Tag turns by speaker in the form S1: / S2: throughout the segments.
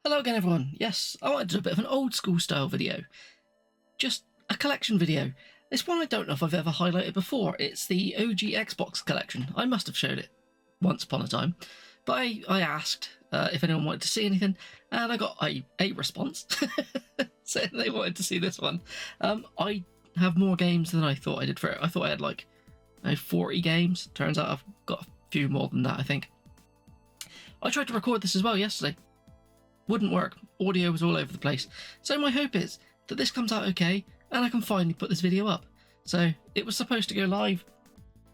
S1: Hello again everyone. Yes, I wanted to do a bit of an old school style video. Just a collection video. This one I don't know if I've ever highlighted before. It's the OG Xbox collection. I must have showed it once upon a time. But I asked if anyone wanted to see anything, and I got a response saying they wanted to see this one. I have more games than I thought I did for it. I thought I had like 40 games. Turns out I've got a few more than that, I think. I tried to record this as well yesterday. Wouldn't work. Audio was all over the place. So my hope is that this comes out okay and I can finally put this video up. So it was supposed to go live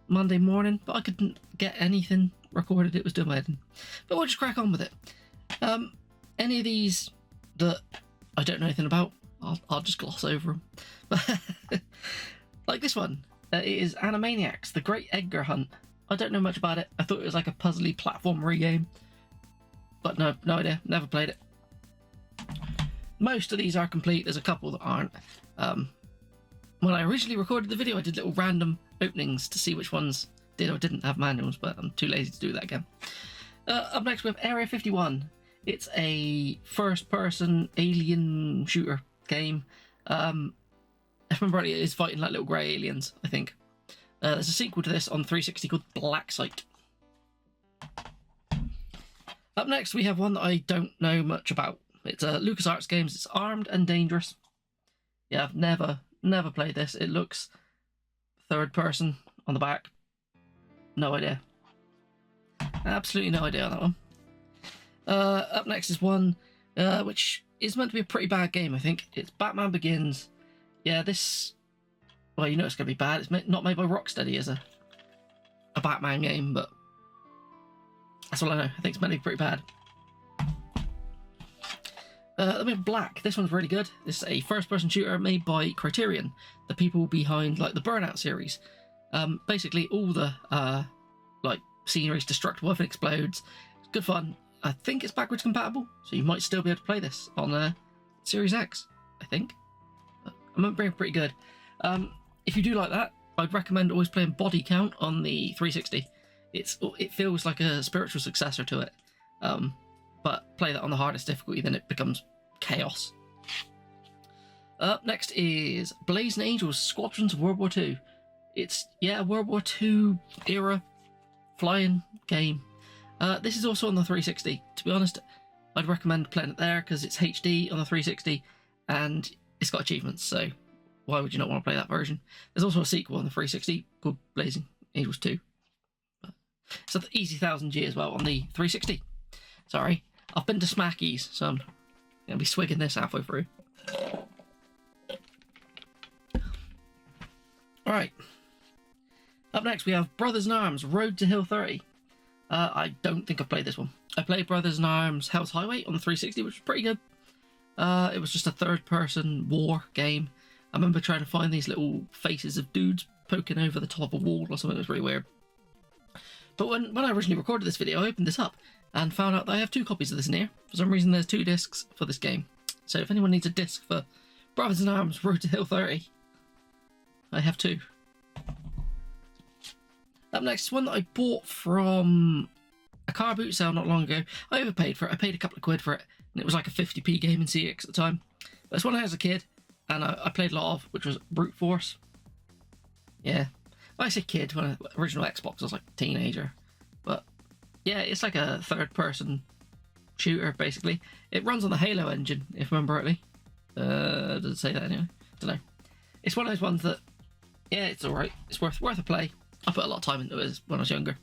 S1: Monday morning, but I couldn't get anything recorded. It was doing my head in. But we'll just crack on with it. Any of these that I don't know anything about, I'll just gloss over them. But like this one, it is Animaniacs, The Great Edgar Hunt. I don't know much about it. I thought it was like a puzzly platform game. But no idea, never played it. Most of these are complete, there's a couple that aren't. When I originally recorded the video, I did little random openings to see which ones did or didn't have manuals, but I'm too lazy to do that again. Up next we have Area 51. It's a first-person alien shooter game. If I remember rightly, it is fighting like little grey aliens, I think. There's a sequel to this on 360 called Black Site. Up next, we have one that I don't know much about. It's LucasArts games. It's Armed and Dangerous. Yeah, I've never played this. It looks third person on the back. No idea. Absolutely no idea on that one. Up next is one which is meant to be a pretty bad game, I think. It's Batman Begins. Yeah, this... Well, you know it's going to be bad. It's not made by Rocksteady as a Batman game, but... That's all I know. I think it's meant to be pretty bad. Then we have Black. This one's really good. This is a first-person shooter made by Criterion, the people behind like the Burnout series. Basically, all the like scenery is destructible if it explodes. It's good fun. I think it's backwards compatible, so you might still be able to play this on Series X. I think. I remember being pretty good. If you do like that, I'd recommend always playing Body Count on the 360. It feels like a spiritual successor to it, but play that on the hardest difficulty, then it becomes chaos. Up next is Blazing Angels Squadrons of World War II. It's, yeah, a World War II era flying game. This is also on the 360. To be honest, I'd recommend playing it there because it's HD on the 360 and it's got achievements, so why would you not want to play that version? There's also a sequel on the 360 called Blazing Angels 2. It's an easy 1000G as well on the 360. Sorry, I've been to Smackies, so I'm going to be swigging this halfway through. Alright. Up next we have Brothers in Arms, Road to Hill 30. I don't think I've played this one. I played Brothers in Arms, Hell's Highway on the 360, which was pretty good. It was just a third-person war game. I remember trying to find these little faces of dudes poking over the top of a wall or something. It was really weird. But when I originally recorded this video, I opened this up and found out that I have 2 copies of this in here. For some reason, there's 2 discs for this game. So if anyone needs a disc for Brothers in Arms, Road to Hill 30, I have 2. Up next, one that I bought from a car boot sale not long ago. I overpaid for it. I paid a couple of quid for it, and it was like a 50p game in CX at the time. But it's one I had as a kid, and I played a lot of, which was Brute Force. Yeah. I say kid, when original Xbox I was like a teenager, but yeah, it's like a third-person shooter basically. It runs on the Halo engine, if I remember rightly. Does it say that anyway? Don't know. It's one of those ones that, yeah, it's all right. It's worth a play. I put a lot of time into it when I was younger.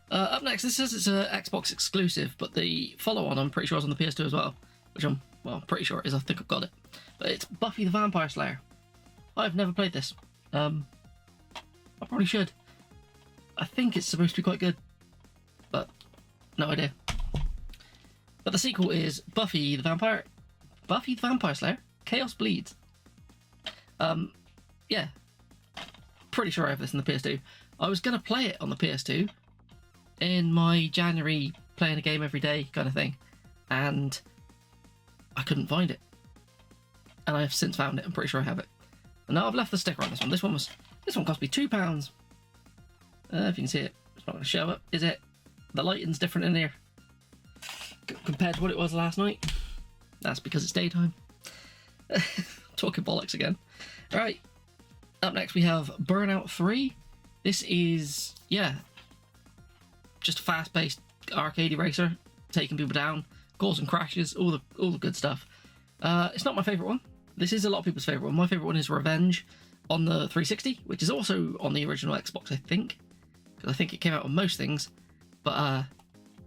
S1: Up next, this says it's an Xbox exclusive, but the follow-on I'm pretty sure is on the PS2 as well, which I'm pretty sure it is. I think I've got it. But it's Buffy the Vampire Slayer. I've never played this. I probably should. I think it's supposed to be quite good, but no idea. But the sequel is Buffy the Vampire Slayer, Chaos Bleeds. Yeah, pretty sure I have this in the PS2. I was going to play it on the PS2 in my January playing a game every day kind of thing, and I couldn't find it. And I have since found it. I'm pretty sure I have it. And now I've left the sticker on this one. This one cost me £2. If you can see it, it's not going to show up, is it? The lighting's different in here. compared to what it was last night. That's because it's daytime. Talking bollocks again. Alright, up next we have Burnout 3. This is, yeah, just a fast-paced arcade racer, taking people down, causing crashes, all the good stuff. It's not my favourite one. This is a lot of people's favourite one. My favourite one is Revenge on the 360, which is also on the original Xbox, I think. Because I think it came out on most things, but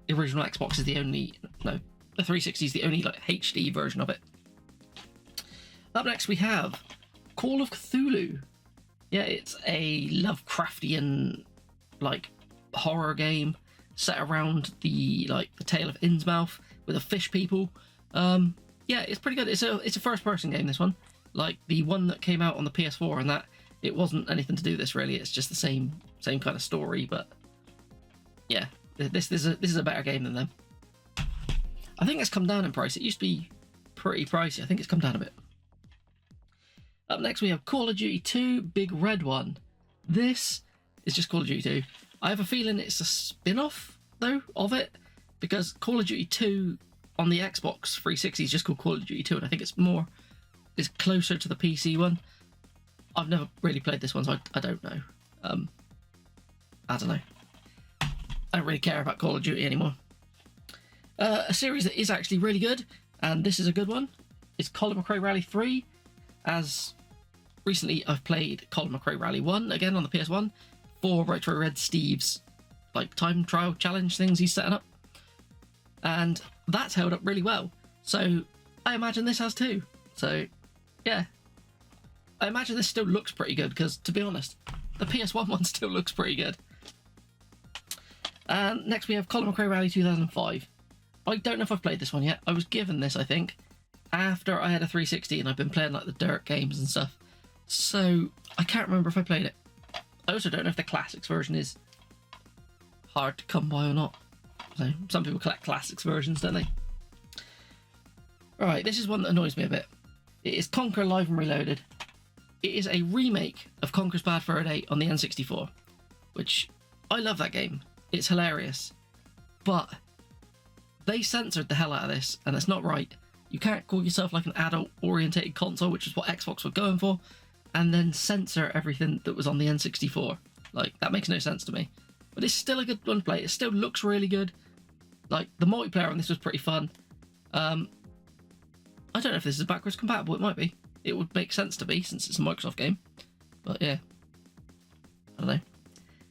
S1: the original Xbox is the only... No, the 360 is the only like HD version of it. Up next we have Call of Cthulhu. Yeah, it's a Lovecraftian like horror game set around the Tale of Innsmouth with a fish people. Yeah, it's pretty good. It's a first person game, this one. Like the one that came out on the PS4 and that, it wasn't anything to do with this really. It's just the same kind of story, but yeah, this is a better game than them. I think it's come down in price. It used to be pretty pricey. I think it's come down a bit. Up next we have Call of Duty 2 Big Red One. This is just Call of Duty 2. I have a feeling it's a spin-off though of it, because Call of Duty 2 on the Xbox 360 is just called Call of Duty 2, and I think it's closer to the PC one. I've never really played this one, so I don't know. I don't know. I don't really care about Call of Duty anymore. A series that is actually really good, and this is a good one, is Colin McRae Rally 3. As recently I've played Colin McRae Rally 1 again on the PS1 for Retro Red Steve's like time trial challenge things he's setting up, and that's held up really well. So I imagine this has too. So yeah, I imagine this still looks pretty good, because to be honest, the PS1 one still looks pretty good. And next we have Colin McRae Rally 2005. I don't know if I've played this one yet. I was given this, I think, after I had a 360 and I've been playing like the dirt games and stuff. So I can't remember if I played it. I also don't know if the classics version is hard to come by or not. So some people collect classics versions, don't they? Alright, this is one that annoys me a bit. It is Conquer Live and Reloaded. It is a remake of Conquer's Bad Fur Day on the N64, which I love that game. It's hilarious. But they censored the hell out of this, and it's not right. You can't call yourself like an adult-orientated console, which is what Xbox were going for, and then censor everything that was on the N64. Like, that makes no sense to me. But it's still a good one to play. It still looks really good. Like, the multiplayer on this was pretty fun. I don't know if this is backwards compatible. It might be. It would make sense to be, since it's a Microsoft game. But yeah, I don't know.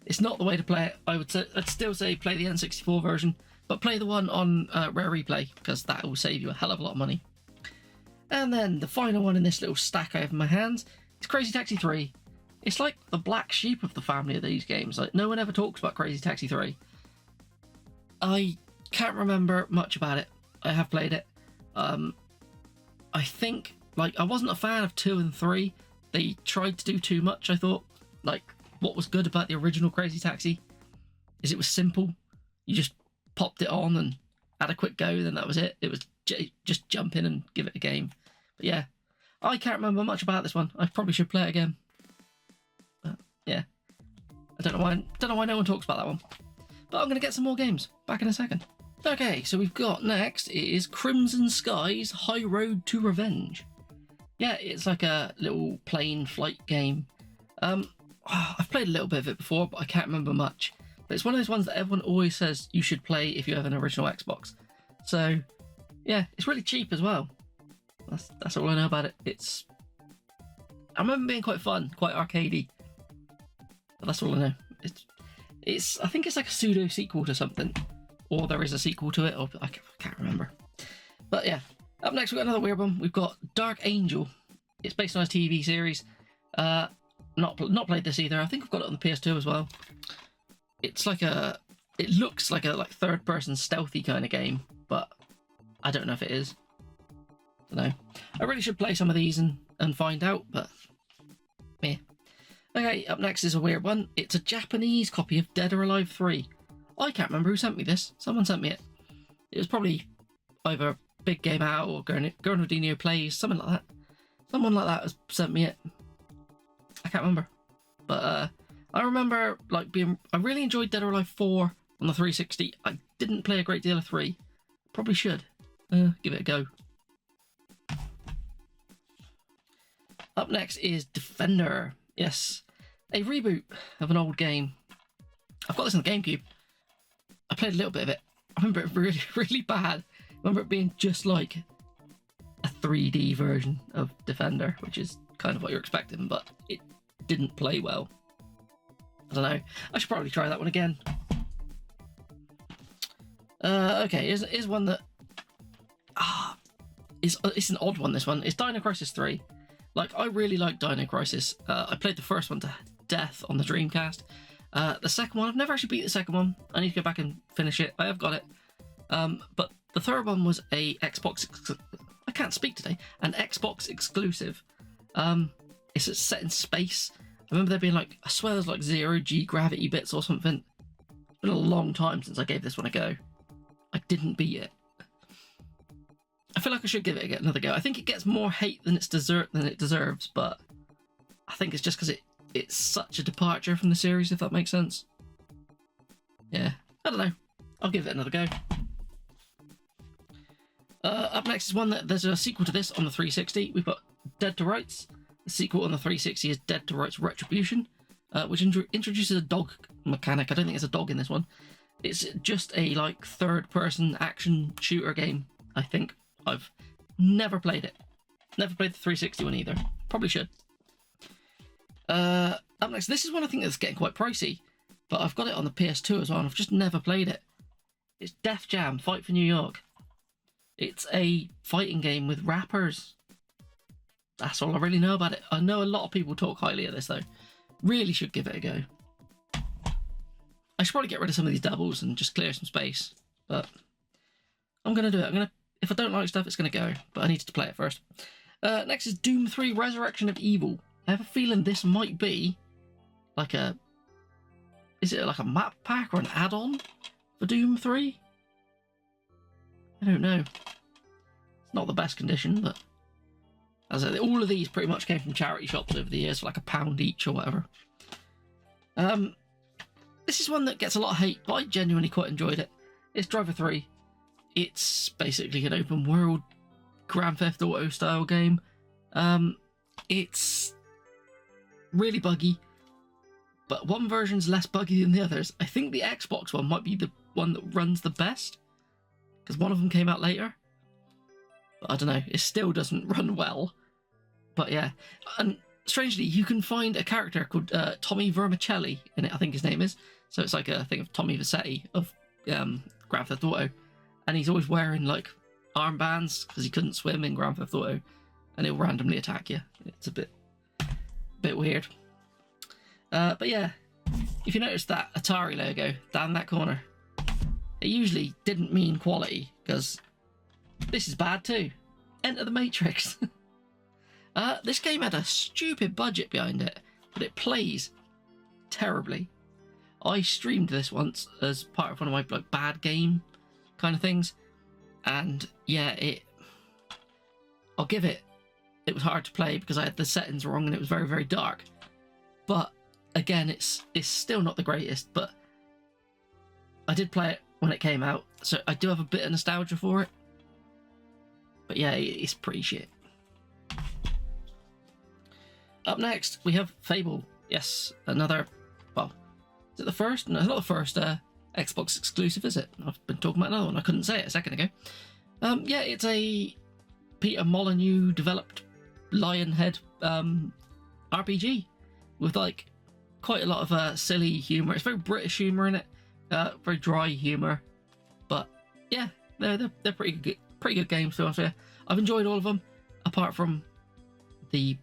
S1: It's not the way to play it. I'd still say play the N64 version, but play the one on Rare Replay, because that will save you a hell of a lot of money. And then the final one in this little stack I have in my hands is Crazy Taxi 3. It's like the black sheep of the family of these games. Like, no one ever talks about Crazy Taxi 3. I can't remember much about it. I have played it. I think, like, I wasn't a fan of 2 and 3. They tried to do too much, I thought. Like, what was good about the original Crazy Taxi is it was simple. You just popped it on and had a quick go, then that was it. It was just jump in and give it a game. But yeah, I can't remember much about this one. I probably should play it again. But yeah, I don't know why no one talks about that one. But I'm going to get some more games. Back in a second. Okay, so we've got next is Crimson Skies High Road to Revenge. Yeah, it's like a little plane flight game. I've played a little bit of it before, but I can't remember much. But it's one of those ones that everyone always says you should play if you have an original Xbox. So yeah, it's really cheap as well. That's all I know about it. I remember being quite fun, quite arcadey. But that's all I know. I think it's like a pseudo sequel to something, or there is a sequel to it, or I can't remember. But yeah, up next we've got another weird one. We've got Dark Angel. It's based on a TV series. Not played this either. I think I've got it on the PS2 as well. It looks like a third person stealthy kind of game, but I don't know if it is. I don't know. I really should play some of these and find out, but meh. Okay, up next is a weird one. It's a Japanese copy of Dead or Alive 3. I can't remember who sent me this. Someone sent me it. It was probably either Big Game Out or Gernardino Plays, something like that. Someone like that has sent me it. I can't remember. But I remember I really enjoyed Dead or Alive 4 on the 360. I didn't play a great deal of 3, Probably should. Give it a go. Up next is Defender. Yes, a reboot of an old game. I've got this on the GameCube. I played a little bit of it. I remember it really, really bad. I remember it being just like a 3D version of Defender, which is kind of what you're expecting, but it didn't play well. I don't know. I should probably try that one again. Okay, here's one that... it's an odd one, this one. It's Dino Crisis 3. Like, I really like Dino Crisis. I played the first one to death on the Dreamcast. The second one, I've never actually beat the second one. I need to go back and finish it. I have got it. But the third one was a Xbox... I can't speak today. An Xbox exclusive. It's set in space. I remember there being like... I swear there's like 0G gravity bits or something. It's been a long time since I gave this one a go. I didn't beat it. I feel like I should give it another go. I think it gets more hate than it deserves, but I think it's just because it's such a departure from the series, if that makes sense. Yeah, I don't know. I'll give it another go. Up next is one that there's a sequel to this on the 360. We've got Dead to Rights. The sequel on the 360 is Dead to Rights Retribution, which introduces a dog mechanic. I don't think there's a dog in this one. It's just a like third-person action shooter game, I think. I've never played it. Never played the 360 one either. Probably should. Up next, this is one I think that's getting quite pricey, but I've got it on the PS2 as well, and I've just never played it. It's Def Jam Fight for New York. It's a fighting game with rappers. That's all I really know about it. I know a lot of people talk highly of this, though. Really should give it a go. I should probably get rid of some of these doubles and just clear some space, but I'm going to do it. If I don't like stuff, it's going to go, but I need to play it first. Next is Doom 3 Resurrection of Evil. I have a feeling this might be like a... Is it like a map pack or an add-on for Doom 3? I don't know. It's not the best condition, but... As I said, all of these pretty much came from charity shops over the years for like £1 each or whatever. This is one that gets a lot of hate, but I genuinely quite enjoyed it. It's Driver 3. It's basically an open world Grand Theft Auto style game. It's really buggy, but one version's less buggy than the others. I think the Xbox one might be the one that runs the best, because one of them came out later. But I don't know, it still doesn't run well. But yeah, and strangely, you can find a character called Tommy Vermicelli in it, I think his name is. So it's like a thing of Tommy Vercetti of Grand Theft Auto. And he's always wearing like armbands because he couldn't swim in Grand Theft Auto, and he'll randomly attack you. It's a bit weird. But yeah, if you notice that Atari logo down that corner, it usually didn't mean quality, because this is bad too. Enter the Matrix. This game had a stupid budget behind it, but it plays terribly. I streamed this once as part of one of my like bad game kind of things, and yeah, I'll give it was hard to play because I had the settings wrong and it was very, very dark. But again, it's still not the greatest, but I did play it when it came out, so I do have a bit of nostalgia for it. But yeah, it's pretty shit. Up next, we have Fable. Yes, another... Well, is it the first? No, it's not the first Xbox exclusive, is it? I've been talking about another one. I couldn't say it a second ago. Yeah, it's a Peter Molyneux developed Lionhead RPG with like quite a lot of silly humour. It's very British humour in it, very dry humour. But yeah, they're pretty good games to be honest with you. I've enjoyed all of them, apart from the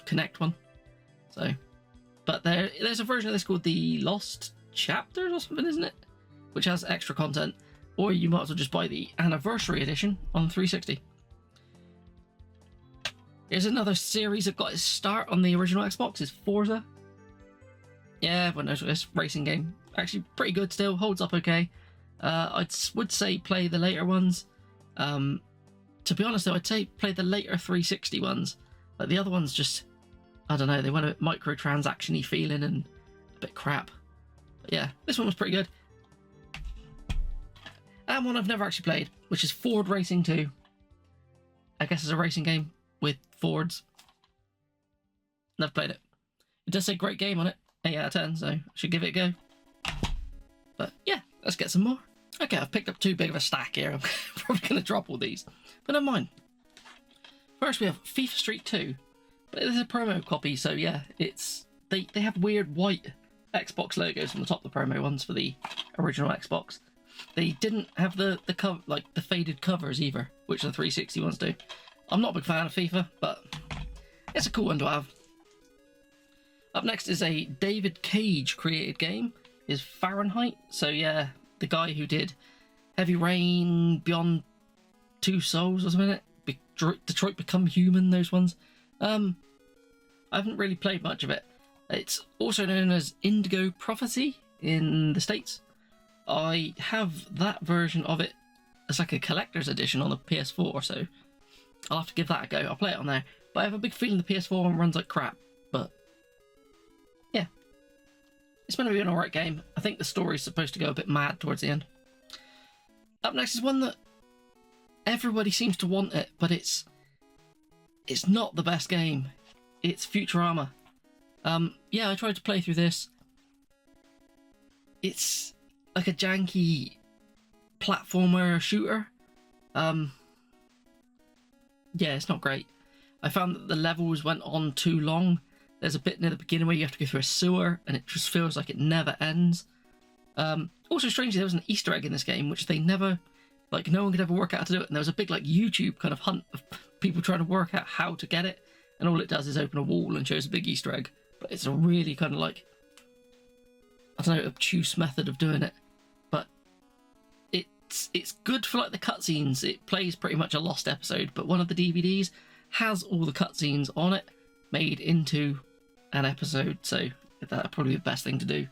S1: Connect one. So, but there's a version of this called the Lost Chapters or something, isn't it? Which has extra content, or you might as well just buy the Anniversary Edition on 360. Here's another series that got its start on the original Xbox. Is Forza. Yeah, everyone knows what this racing game. Actually, pretty good still. Holds up okay. I would say play the later ones. To be honest though, I'd say play the later 360 ones. Like the other ones just, I don't know, they went a bit microtransaction-y feeling and a bit crap. But yeah, this one was pretty good. And one I've never actually played, which is Ford Racing 2. I guess it's a racing game with Fords. Never played it. It does say great game on it, 8 out of 10, so I should give it a go. But yeah, let's get some more. Okay, I've picked up too big of a stack here. I'm probably going to drop all these, but never mind. First we have FIFA Street 2, but it's a promo copy, so yeah, it's they have weird white Xbox logos on the top of the promo ones for the original Xbox. They didn't have the cover, like the faded covers either, which the 360 ones do. I'm not a big fan of FIFA, but it's a cool one to have. Up next is a David Cage created game, is Fahrenheit. So yeah, the guy who did Heavy Rain, Beyond Two Souls or something, Detroit Become Human, those ones. I haven't really played much of it. It's also known as Indigo Prophecy in the States. I have that version of it as like a collector's edition on the PS4, so I'll have to give that a go. I'll play it on there, but I have a big feeling the PS4 one runs like crap. But yeah, it's meant to be an alright game. I think the story's supposed to go a bit mad towards the end. Up next is one that everybody seems to want it, but it's not the best game. It's Futurama. Yeah, I tried to play through this. It's like a janky platformer shooter. Yeah, it's not great. I found that the levels went on too long. There's a bit near the beginning where you have to go through a sewer, and it just feels like it never ends. Also, strangely, there was an Easter egg in this game, which they never, like, no one could ever work out how to do it. And there was a big, like, YouTube kind of hunt of people trying to work out how to get it. And all it does is open a wall and shows a big Easter egg. But it's a really kind of, like, I don't know, obtuse method of doing it. But it's good for, like, the cutscenes. It plays pretty much a lost episode, but one of the DVDs has all the cutscenes on it made into an episode, so that's probably the best thing to do.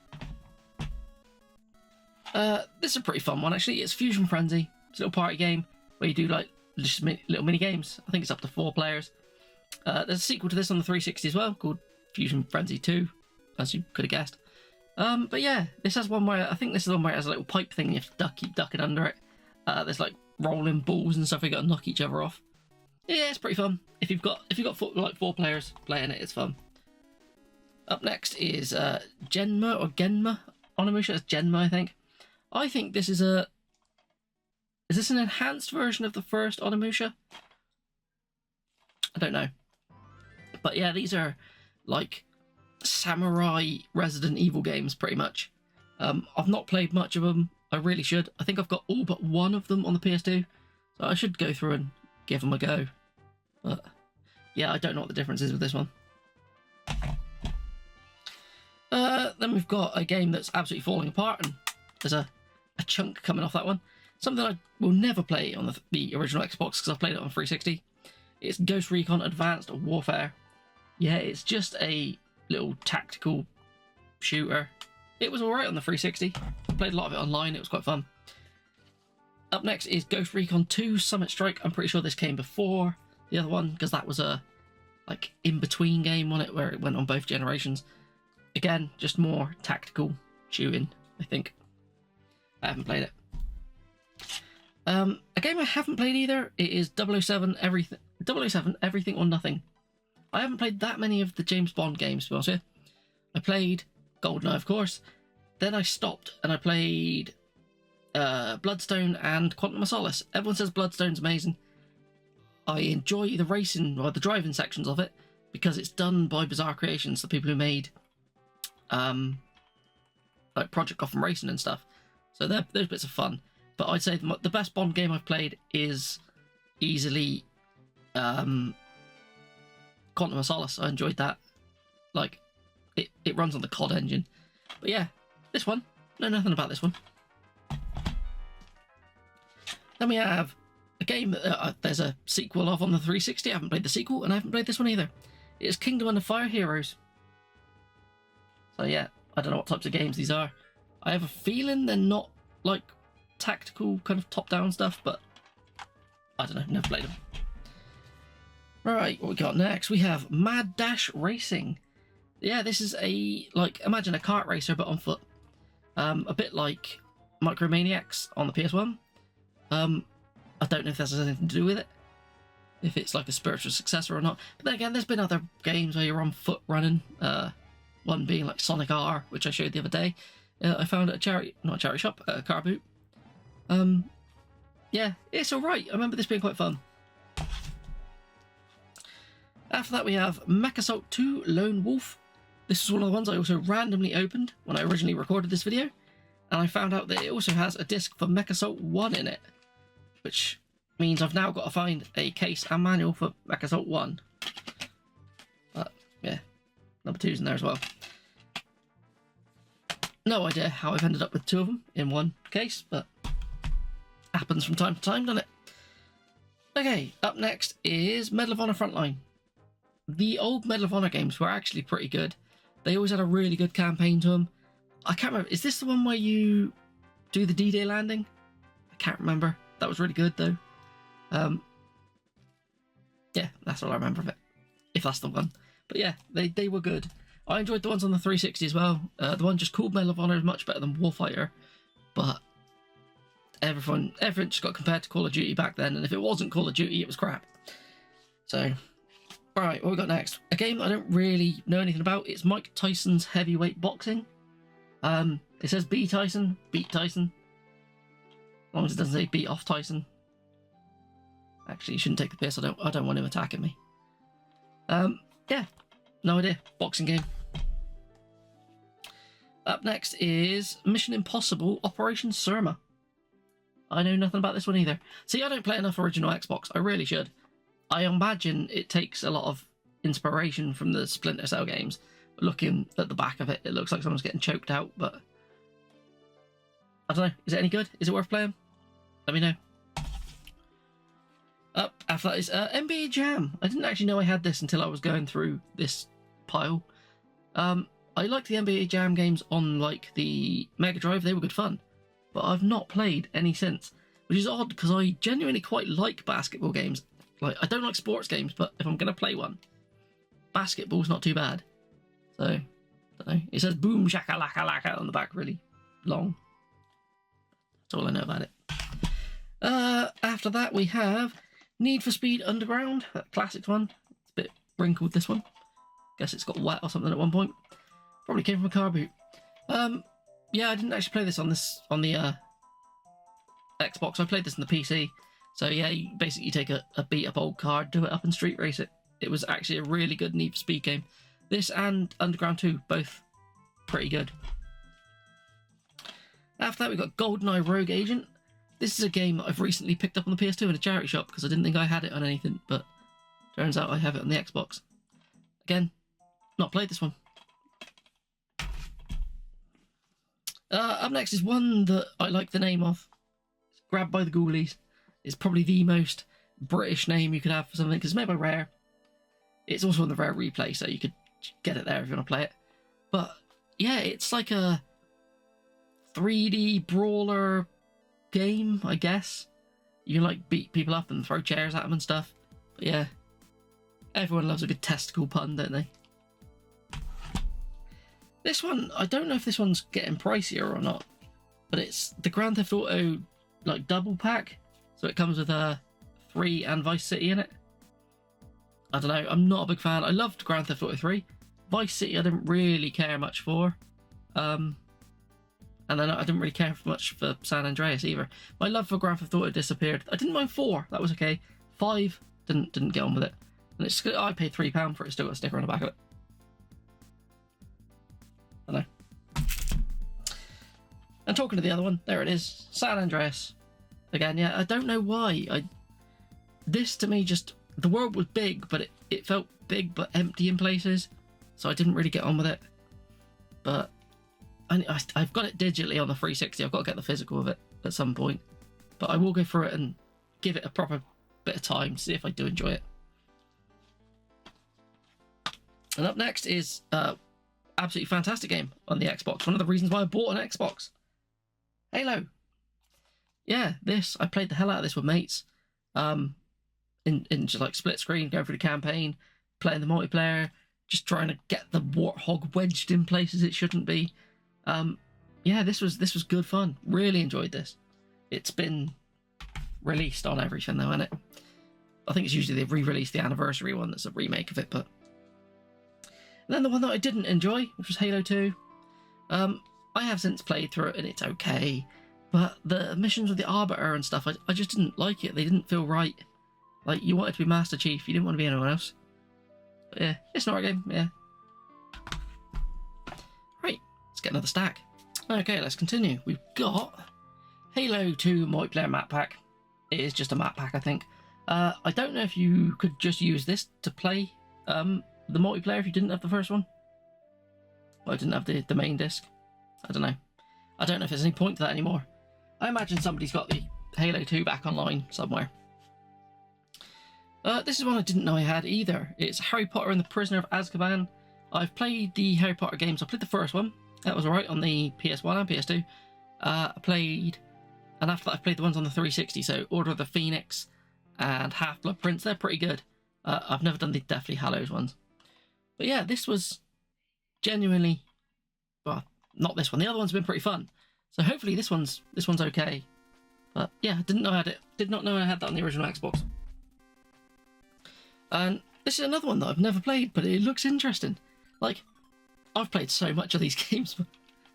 S1: This is a pretty fun one, actually. It's Fusion Frenzy. It's a little party game where you do, like, just little mini games. I think it's up to 4 players. There's a sequel to this on the 360 as well, called Fusion Frenzy 2, as you could have guessed. But yeah, this has one where, I think this is the one where it has a little pipe thing, you have to keep ducking under it. There's like rolling balls and stuff, you gotta knock each other off. Yeah, it's pretty fun. If you've got like 4 players playing it, it's fun. Up next is Genma or Genma Onimusha. It's Genma, I think. I think this is a... Is this an enhanced version of the first Onimusha? I don't know. But yeah, these are like samurai Resident Evil games, pretty much. I've not played much of them. I really should. I think I've got all but one of them on the PS2. So I should go through and give them a go. But yeah, I don't know what the difference is with this one. Then we've got a game that's absolutely falling apart, and there's a chunk coming off that one. Something I will never play on the original Xbox because I've played it on 360. It's Ghost Recon Advanced Warfare. Yeah, it's just a little tactical shooter. It was alright on the 360. I played a lot of it online, it was quite fun. Up next is Ghost Recon 2 Summit Strike. I'm pretty sure this came before the other one because that was a like in-between game on it where it went on both generations. Again, just more tactical shooting, I think. I haven't played it. A game I haven't played either, it is 007 Everything or Nothing. I haven't played that many of the James Bond games, to be honest with you. I played GoldenEye, of course. Then I stopped and I played Bloodstone and Quantum of Solace. Everyone says Bloodstone's amazing. I enjoy the racing, or the driving sections of it, because it's done by Bizarre Creations, the people who made like Project Gotham Racing and stuff. So those bits are fun. But I'd say the best Bond game I've played is easily Quantum of Solace. I enjoyed that. Like, it runs on the COD engine. But yeah, this one, know nothing about this one. Then we have a game that there's a sequel of on the 360. I haven't played the sequel, and I haven't played this one either. It's Kingdom Under Fire Heroes. So yeah, I don't know what types of games these are. I have a feeling they're not like tactical kind of top-down stuff, but I don't know, never played them. Right, what we got next? We have Mad Dash Racing. Yeah, this is a, like, imagine a kart racer but on foot. A bit like Micromaniacs on the PS1. I don't know if that has anything to do with it, if it's like a spiritual successor or not. But then again, there's been other games where you're on foot running. One being like Sonic R, which I showed the other day. I found at not a charity shop, at a car boot. Yeah, it's alright. I remember this being quite fun. After that we have Mech Assault 2 Lone Wolf. This is one of the ones I also randomly opened when I originally recorded this video. And I found out that it also has a disc for Mech Assault 1 in it. Which means I've now got to find a case and manual for Mech Assault 1. But, yeah. Number 2's in there as well. No idea how I've ended up with 2 of them in one case, but happens from time to time, doesn't it? Okay, up next is Medal of Honor Frontline. The old Medal of Honor games were actually pretty good. They always had a really good campaign to them. I can't remember, is this the one where you do the D-Day landing? I can't remember. That was really good though. Yeah, that's all I remember of it, if that's the one. But yeah, they were good. I enjoyed the ones on the 360 as well. The one just called Medal of Honor is much better than Warfighter, but everyone just got compared to Call of Duty back then, and if it wasn't Call of Duty, it was crap. So, alright, what we got next? A game that I don't really know anything about. It's Mike Tyson's Heavyweight Boxing. It says beat Tyson. As long as it doesn't say beat off Tyson. Actually, you shouldn't take the piss. I don't want him attacking me. Yeah, no idea. Boxing game. Up next is Mission Impossible Operation Surma. I know nothing about this one either. See, I don't play enough original Xbox. I really should. I imagine it takes a lot of inspiration from the Splinter Cell games. Looking at the back of it, it looks like someone's getting choked out, but I don't know. Is it any good? Is it worth playing? Let me know. Up after that is NBA Jam. I didn't actually know I had this until I was going through this pile. I liked the NBA Jam games on like the Mega Drive. They were good fun, but I've not played any since, which is odd because I genuinely quite like basketball games. Like, I don't like sports games, but if I'm going to play one, basketball's not too bad. So, I don't know. It says boom shakalaka laka on the back, really long. That's all I know about it. After that, we have Need for Speed Underground, that classic one. It's a bit wrinkled, this one. Guess it's got wet or something at one point. Probably came from a car boot. Yeah, I didn't actually play this on the Xbox. I played this on the PC. So yeah, you basically take a beat up old car, do it up and street race it. It was actually a really good Need for Speed game. This and Underground 2, both pretty good. After that, we've got GoldenEye Rogue Agent. This is a game that I've recently picked up on the PS2 in a charity shop because I didn't think I had it on anything, but turns out I have it on the Xbox. Again, not played this one. Up next is one that I like the name of. It's Grabbed by the Ghoulies. It's probably the most British name you could have for something because it's made by Rare. It's also on the Rare Replay, so you could get it there if you want to play it. But yeah, it's like a 3D brawler game, I guess. You can like beat people up and throw chairs at them and stuff. But yeah, everyone loves a good testicle pun, don't they? This one, I don't know if this one's getting pricier or not, but it's the Grand Theft Auto like double pack. So it comes with 3 and Vice City in it. I don't know, I'm not a big fan. I loved Grand Theft Auto 3. Vice City I didn't really care much for. And then I didn't really care much for San Andreas either. My love for Grand Theft Auto disappeared. I didn't mind 4, that was okay. 5, didn't get on with it. And it's I paid £3 for it, still got a sticker on the back of it. I don't know. And talking to the other one, there it is, San Andreas. Again, yeah, I don't know why. This to me just, the world was big, but it felt big but empty in places. So I didn't really get on with it. But I've got it digitally on the 360. I've got to get the physical of it at some point. But I will go through it and give it a proper bit of time to see if I do enjoy it. And up next is absolutely fantastic game on the Xbox. One of the reasons why I bought an Xbox. Halo. Yeah, this, I played the hell out of this with mates. In just like split screen, going through the campaign, playing the multiplayer, just trying to get the Warthog wedged in places it shouldn't be. Yeah, this was good fun. Really enjoyed this. It's been released on everything though, isn't it? I think it's usually they re-release the anniversary one that's a remake of it, but... And then the one that I didn't enjoy, which was Halo 2. I have since played through it and it's okay, but the missions with the Arbiter and stuff, I just didn't like it. They didn't feel right. Like, you wanted to be Master Chief, you didn't want to be anyone else. But yeah, it's not a game, yeah. Right, let's get another stack. Okay, let's continue. We've got Halo 2 multiplayer map pack. It is just a map pack, I think. I don't know if you could just use this to play the multiplayer if you didn't have the first one. Well, I didn't have the main disc. I don't know. I don't know if there's any point to that anymore. I imagine somebody's got the Halo 2 back online somewhere. This is one I didn't know I had either. It's Harry Potter and the Prisoner of Azkaban. I've played the Harry Potter games. I played the first one. That was alright on the PS1 and PS2. I played... And after that I played the ones on the 360. So Order of the Phoenix and Half-Blood Prince. They're pretty good. I've never done the Deathly Hallows ones. But yeah, this was genuinely... Well, not this one. The other one's been pretty fun. So hopefully this one's okay. But yeah, I didn't know I had it. Did not know I had that on the original Xbox. And this is another one that I've never played, but it looks interesting. Like, I've played so much of these games, but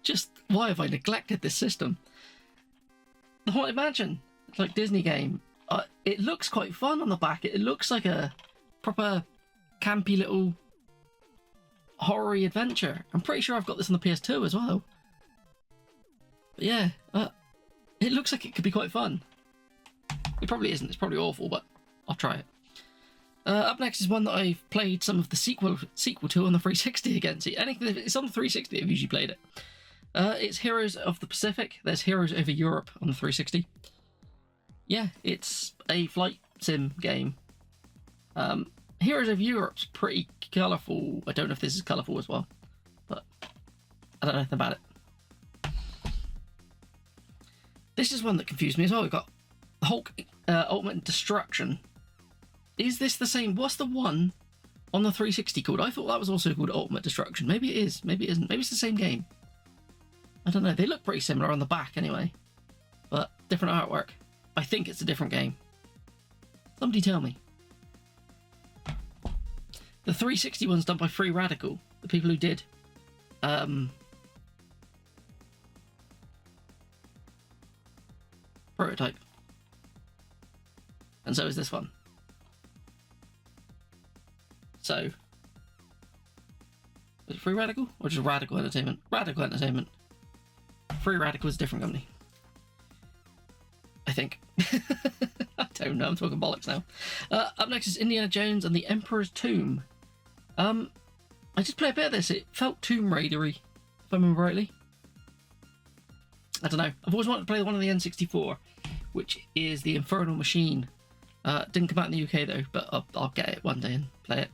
S1: just why have I neglected this system? The Haunted Mansion, it's like Disney game. It looks quite fun on the back. It looks like a proper campy little horror-y adventure. I'm pretty sure I've got this on the PS2 as well. But yeah, it looks like it could be quite fun. It probably isn't. It's probably awful, but I'll try it. Up next is one that I've played some of the sequel to on the 360 again. See, anything it's on the 360, I've usually played it. It's Heroes of the Pacific. There's Heroes over Europe on the 360. Yeah, it's a flight sim game. Heroes of Europe's pretty colourful. I don't know if this is colourful as well, but I don't know anything about it. This is one that confused me as well. We've got Hulk Ultimate Destruction. Is this the same? What's the one on the 360 called? I thought that was also called Ultimate Destruction. Maybe it is. Maybe it isn't. Maybe it's the same game. I don't know. They look pretty similar on the back anyway. But different artwork. I think it's a different game. Somebody tell me. The 360 one's done by Free Radical. The people who did... Prototype. And so is this one. So, is it Free Radical or just Radical Entertainment? Radical Entertainment. Free Radical is a different company, I think. I don't know. I'm talking bollocks now. Up next is Indiana Jones and the Emperor's Tomb. I just played a bit of this. It felt Tomb Raider-y, if I remember rightly. I don't know. I've always wanted to play one on the N64, which is the Infernal Machine. Didn't come out in the UK though, but I'll get it one day and play it.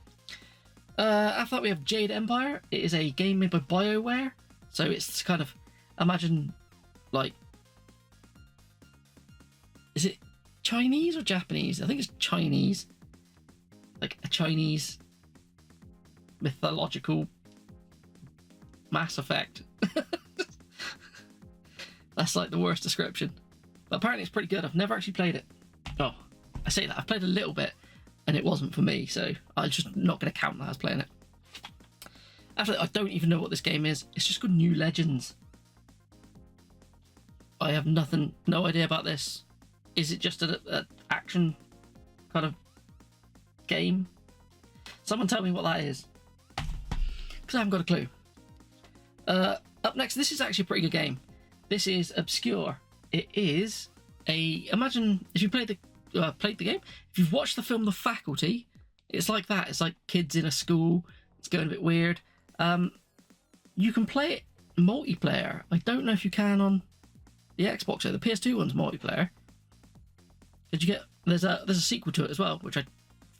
S1: After that we have Jade Empire. It is a game made by BioWare, so it's kind of, imagine, like, is it Chinese or Japanese? I think it's Chinese, like a Chinese mythological Mass Effect. That's like the worst description, but apparently it's pretty good. I've never actually played it. Oh, I say that, I've played a little bit and it wasn't for me, so I'm just not going to count that as playing it. After that, I don't even know what this game is. It's just called New Legends. I have no idea about this. Is it just an action kind of game? Someone tell me what that is, because I haven't got a clue. Up next, this is actually a pretty good game. This is Obscure. It is imagine if you played the game, if you've watched the film The Faculty, it's like that. It's like kids in a school. It's going a bit weird. You can play it multiplayer. I don't know if you can on the Xbox. So the PS2 one's multiplayer. Did you get? There's a sequel to it as well, which I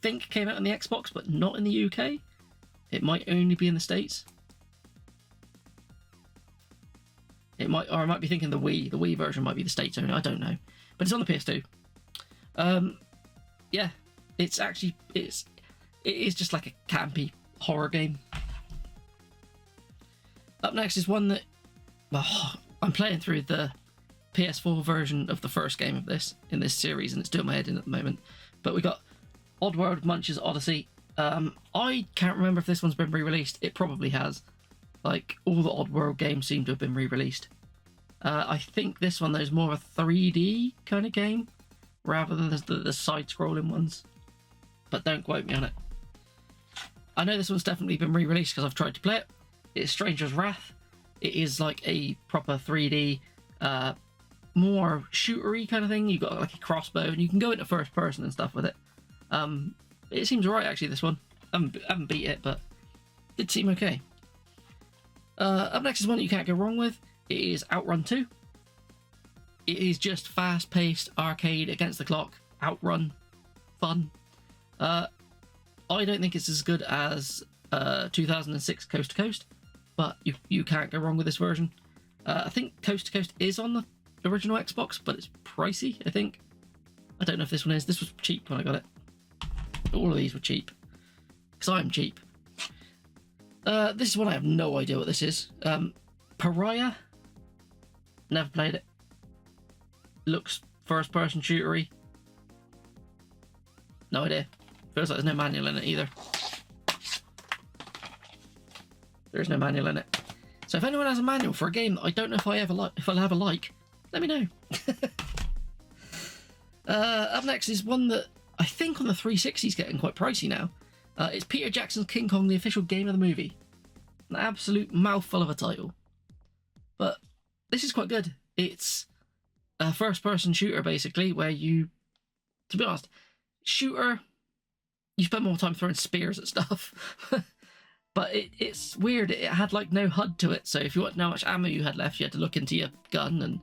S1: think came out on the Xbox, but not in the UK. It might only be in the States. It might, or I might be thinking the Wii. The Wii version might be the States only. I don't know, but it's on the PS2. Yeah, it's actually it is just like a campy horror game. Up next is one that I'm playing through the PS4 version of the first game of this in this series, and it's doing my head in at the moment. But we got Oddworld Munch's Odyssey. I can't remember if this one's been re-released. It probably has. Like, all the Oddworld games seem to have been re-released. I think this one, though, is more of a 3D kind of game, rather than the side-scrolling ones. But don't quote me on it. I know this one's definitely been re-released because I've tried to play it. It's Stranger's Wrath. It is like a proper 3D, more shootery kind of thing. You've got like a crossbow, and you can go into first person and stuff with it. It seems alright, actually, this one. I haven't beat it, but it did seem okay. Up next is one that you can't go wrong with. It is Outrun 2. It is just fast-paced arcade against the clock Outrun fun. I don't think it's as good as 2006 Coast to Coast, but you can't go wrong with this version. I think Coast to Coast is on the original Xbox, but it's pricey, I think. I don't know if this one is. This was cheap when I got it. All of these were cheap, because I'm cheap. This is one I have no idea what this is. Pariah. Never played it. Looks first-person shootery. No idea. Feels like there's no manual in it either. There's no manual in it. So if anyone has a manual for a game that I don't know if I'll ever like, let me know. Up next is one that I think on the 360 is getting quite pricey now. It's Peter Jackson's King Kong, the official game of the movie. An absolute mouthful of a title. But this is quite good. It's a first-person shooter, basically, where you, to be honest, shooter, you spend more time throwing spears at stuff. But it's weird. It had, like, no HUD to it, so if you want to know how much ammo you had left, you had to look into your gun, and,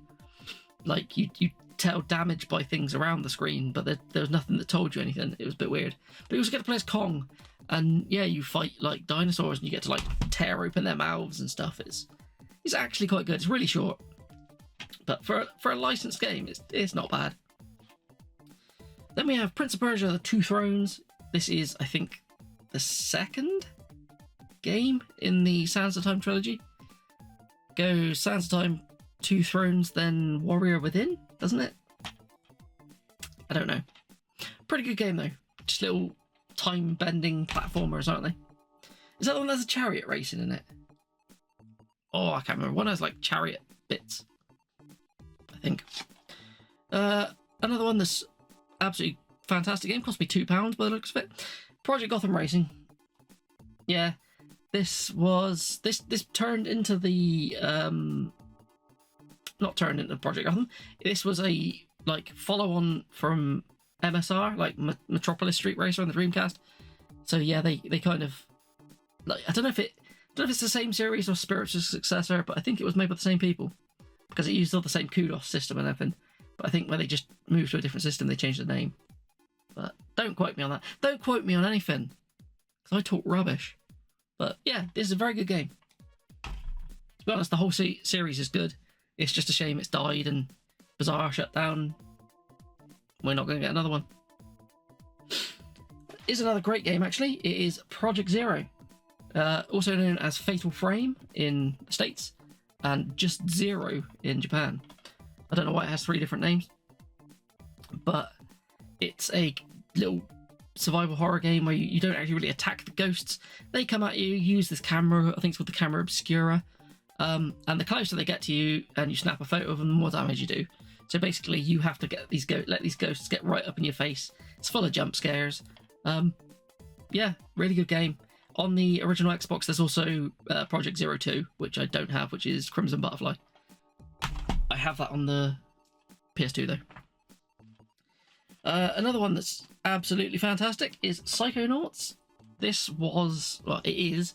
S1: like, you tell damage by things around the screen, but there was nothing that told you anything. It was a bit weird. But you also get to play as Kong, and, yeah, you fight, like, dinosaurs, and you get to, like, tear open their mouths and stuff. It's actually quite good. It's really short. But for a licensed game, it's not bad. Then we have Prince of Persia: The Two Thrones. This is, I think, the second game in the Sands of Time trilogy. Goes Sands of Time, Two Thrones, then Warrior Within, doesn't it? I don't know. Pretty good game, though. Just little time-bending platformers, aren't they? Is that the one that has a chariot racing in it? Oh, I can't remember. One has, like, chariot bits, I think. Another one that's absolutely fantastic game. Cost me £2 by the looks of it. Project Gotham Racing. Yeah, this turned into the not turned into Project Gotham. This was a, like, follow-on from MSR, like Metropolis Street Racer on the Dreamcast. So yeah, they kind of, like, I don't know if it's the same series or spiritual successor, but I think it was made by the same people, because it used all the same kudos system and everything. But I think when they just moved to a different system, they changed the name. But don't quote me on that. Don't quote me on anything, because I talk rubbish. But yeah, this is a very good game. To be honest, the whole series is good. It's just a shame it's died and Bazaar shut down. We're not going to get another one. Is another great game, actually. It is Project Zero. Also known as Fatal Frame in the States, and Just Zero in Japan. I don't know why it has 3 different names, but it's a little survival horror game where you don't actually really attack the ghosts. They come at you, use this camera, I think it's called the camera obscura, and the closer they get to you and you snap a photo of them, the more damage you do. So basically you have to get let these ghosts get right up in your face. It's full of jump scares. Yeah, really good game. On the original Xbox, there's also Project Zero 2, which I don't have, which is Crimson Butterfly. I have that on the PS2, though. Another one that's absolutely fantastic is Psychonauts. This was, well, it's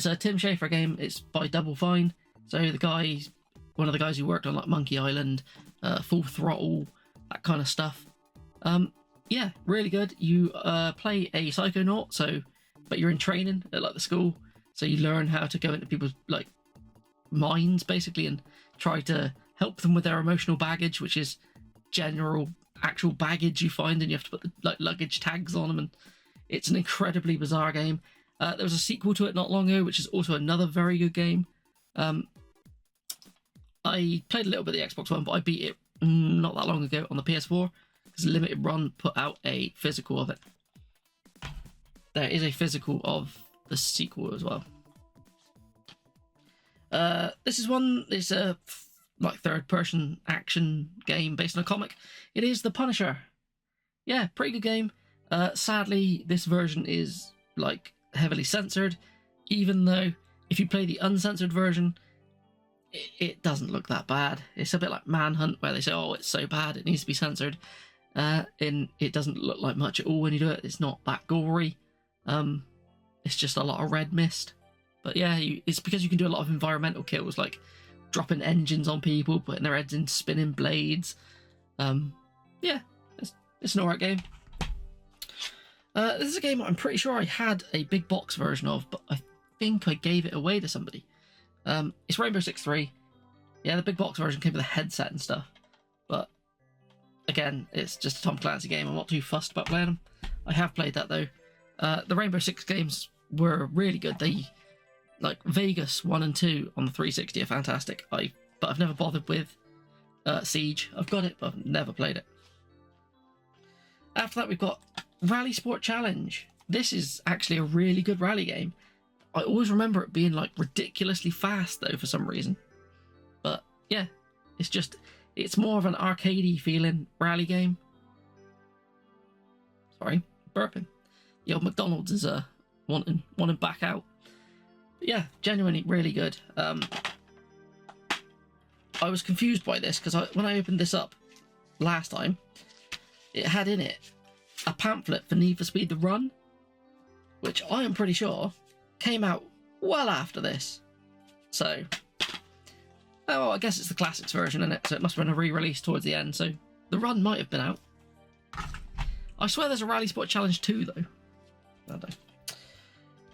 S1: a Tim Schafer game. It's by Double Fine. So one of the guys who worked on, like, Monkey Island, Full Throttle, that kind of stuff. Yeah, really good. You play a Psychonaut, but you're in training at, like, the school, so you learn how to go into people's, like, minds, basically, and try to help them with their emotional baggage, which is general actual baggage you find, and you have to put the, like, luggage tags on them, and it's an incredibly bizarre game. There was a sequel to it not long ago, which is also another very good game. I I played a little bit of the Xbox One, but I beat it not that long ago on the PS4 because Limited Run put out a physical of it. There is a physical of the sequel as well. This is one. It's a like third-person action game based on a comic. It is The Punisher. Yeah, pretty good game. Sadly, this version is like heavily censored, even though if you play the uncensored version, it doesn't look that bad. It's a bit like Manhunt, where they say, "Oh, it's so bad, it needs to be censored," and it doesn't look like much at all when you do it. It's not that gory. It's just a lot of red mist. But yeah, it's because you can do a lot of environmental kills, like dropping engines on people, putting their heads in spinning blades. Yeah, it's an alright game. This is a game I'm pretty sure I had a big box version of, but I think I gave it away to somebody. It's Rainbow Six 3. Yeah, the big box version came with a headset and stuff. But again, it's just a Tom Clancy game. I'm not too fussed about playing them. I have played that though. The Rainbow Six games were really good. They, like Vegas 1 and 2 on the 360 are fantastic. But I've never bothered with Siege. I've got it, but I've never played it. After that, we've got Rally Sport Challenge. This is actually a really good rally game. I always remember it being like ridiculously fast though for some reason. But yeah, it's more of an arcadey feeling rally game. Sorry, burping. The old McDonald's is wanting back out. But yeah, genuinely really good. I was confused by this because when I opened this up last time, it had in it a pamphlet for Need for Speed The Run, which I am pretty sure came out well after this. So, well, I guess it's the classics version in it, so it must have been a re-release towards the end, so The Run might have been out. I swear there's a Rally Sport Challenge 2 though. I don't know.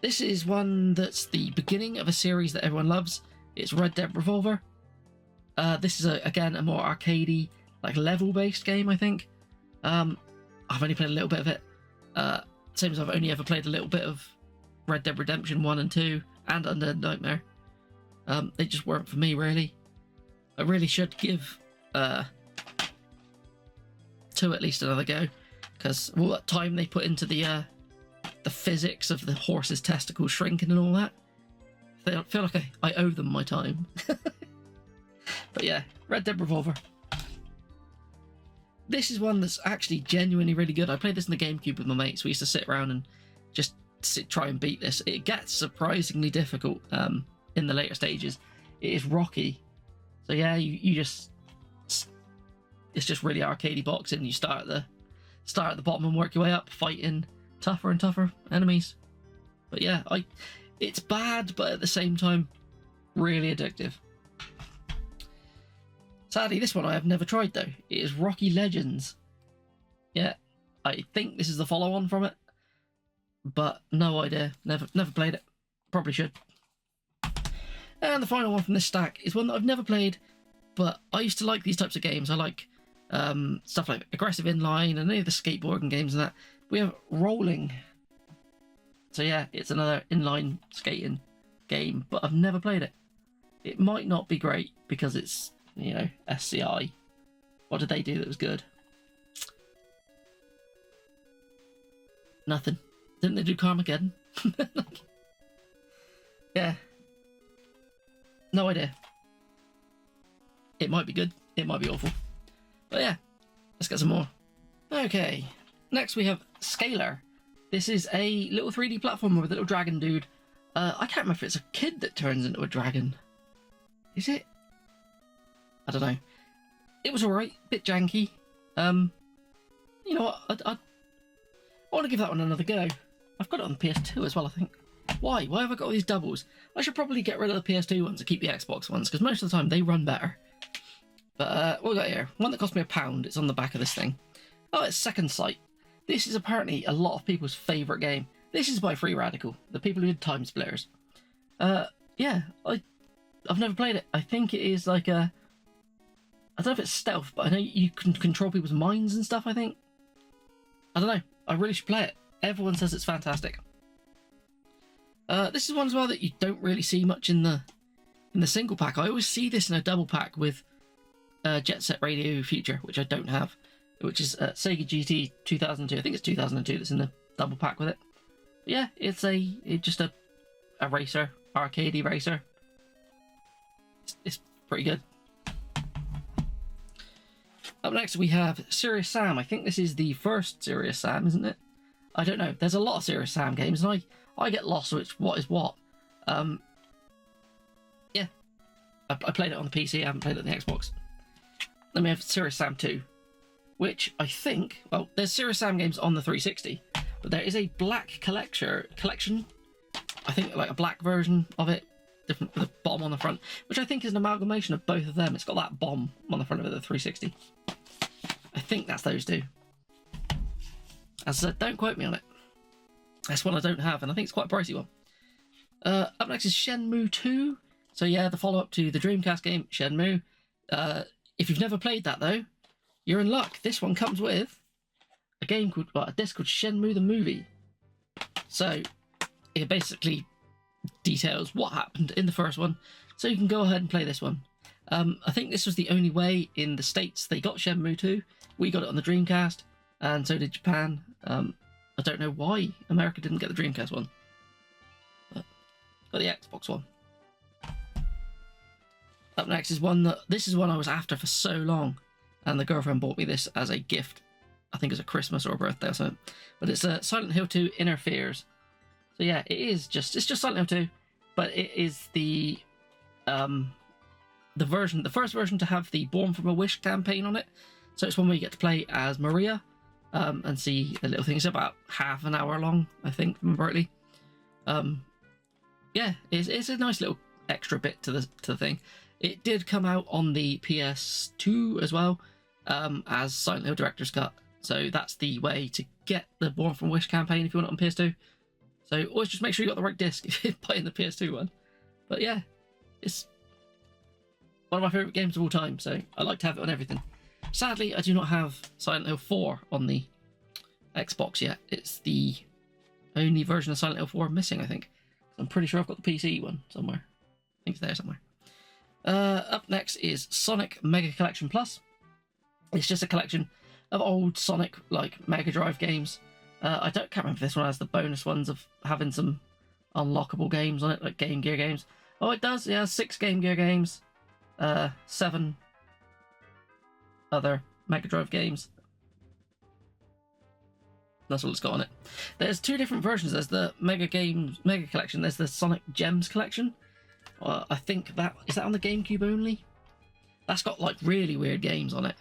S1: This is one that's the beginning of a series that everyone loves. It's Red Dead Revolver. This is again a more arcadey, like level-based game, I think. I've only played a little bit of it. Same as I've only ever played a little bit of Red Dead Redemption 1 and 2 and Undead Nightmare. They just weren't for me, really. I really should give 2 at least another go, because all that time they put into the physics of the horse's testicles shrinking and all that, I feel like I owe them my time. But yeah, Red Dead Revolver. This is one that's actually genuinely really good. I played this in the GameCube with my mates. We used to sit around and just try and beat this. It gets surprisingly difficult in the later stages. It is rocky. So yeah, you just... It's just really arcadey boxing. You start at the bottom and work your way up, fighting tougher and tougher enemies. But yeah, it's bad, but at the same time, really addictive. Sadly, this one I have never tried though. It is Rocky Legends. Yeah, I think this is the follow-on from it, but no idea. Never played it. Probably should. And the final one from this stack is one that I've never played, but I used to like these types of games. I like stuff like Aggressive Inline and any of the skateboarding games and that. We have Rolling. So yeah, it's another inline skating game, but I've never played it. It might not be great because it's, you know, SCI. What did they do that was good? Nothing. Didn't they do Carmageddon? Yeah. No idea. It might be good. It might be awful. But yeah, let's get some more. Okay. Next we have Scalar. This is a little 3D platformer with a little dragon dude. I can't remember if it's a kid that turns into a dragon. Is it? I don't know. It was alright. Bit janky. You know what? I want to give that one another go. I've got it on the PS2 as well, I think. Why? Why have I got all these doubles? I should probably get rid of the PS2 ones and keep the Xbox ones, because most of the time they run better. But what we got here? One that cost me £1. It's on the back of this thing. Oh, it's Second Sight. This is apparently a lot of people's favourite game. This is by Free Radical, the people who did Time Splitters. Yeah, I've never played it. I think it is like a... I don't know if it's stealth, but I know you can control people's minds and stuff, I think. I don't know. I really should play it. Everyone says it's fantastic. This is one as well that you don't really see much in the in the single pack. I always see this in a double pack with Jet Set Radio Future, which I don't have, which is Sega GT 2002. I think it's 2002 that's in the double pack with it. But yeah, it's just a racer, arcadey racer. It's pretty good. Up next we have Serious Sam. I think this is the first Serious Sam, isn't it? I don't know. There's a lot of Serious Sam games, and I get lost which what is what. Yeah, I played it on the PC. I haven't played it on the Xbox. Then we have Serious Sam 2, which I think, well, there's Serious Sam games on the 360, but there is a black collection. I think like a black version of it, different with a bomb on the front, which I think is an amalgamation of both of them. It's got that bomb on the front of it, the 360. I think that's those two. As I said, don't quote me on it. That's one I don't have, and I think it's quite a pricey one. Up next is Shenmue 2. So yeah, the follow-up to the Dreamcast game, Shenmue. If you've never played that though, you're in luck. This one comes with a disc called Shenmue the Movie. So it basically details what happened in the first one, so you can go ahead and play this one. I think this was the only way in the States they got Shenmue 2. We got it on the Dreamcast, and so did Japan. I don't know why America didn't get the Dreamcast one, but got the Xbox one. Up next is this is one I was after for so long, and the girlfriend bought me this as a gift. I think it's a Christmas or a birthday or something. But it's Silent Hill 2 Interferes. So yeah, it's just Silent Hill 2, but it is the first version to have the Born from a Wish campaign on it. So it's one where you get to play as Maria, and see the little things. About half an hour long, I think, remember rightly. Yeah, it's a nice little extra bit to the thing. It did come out on the PS2 as well, as Silent Hill Director's Cut. So that's the way to get the Born from Wish campaign if you want it on PS2. So always just make sure you got the right disc if you're buying the PS2 one. But yeah, it's one of my favourite games of all time, so I like to have it on everything. Sadly, I do not have Silent Hill 4 on the Xbox yet. It's the only version of Silent Hill 4 I'm missing, I think. I'm pretty sure I've got the PC one somewhere. I think it's there somewhere. Up next is Sonic Mega Collection Plus. It's just a collection of old Sonic, like, Mega Drive games. I can't remember if this one has the bonus ones of having some unlockable games on it, like Game Gear games. Oh, it does. Yeah, 6 Game Gear games. 7 other Mega Drive games. That's all it's got on it. There's 2 different versions. There's the Mega Collection. There's the Sonic Gems Collection. I think is that on the GameCube only? That's got like really weird games on it,